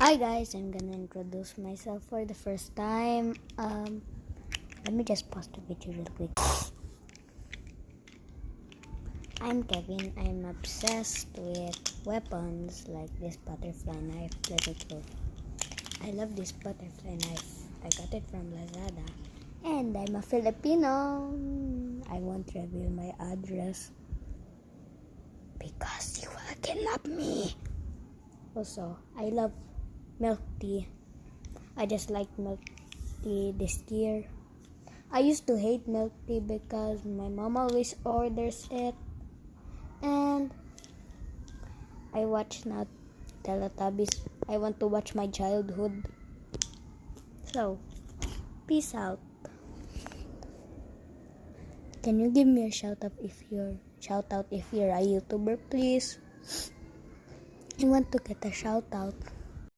Hi guys, I'm gonna introduce myself for the first time. Let me just pause the video real quick. I'm Kevin. I'm obsessed with weapons like this butterfly knife. Let it go. I love this butterfly knife. I got it from Lazada. And I'm a Filipino. I won't reveal my address because you will kidnap me. Also, I love milk tea. I just like milk tea this year. I used to hate milk tea because my mom always orders it, and I watch now Teletubbies. I want to watch my childhood. So, peace out. Can you give me a shout out if you're a YouTuber, please? I want to get a shout out.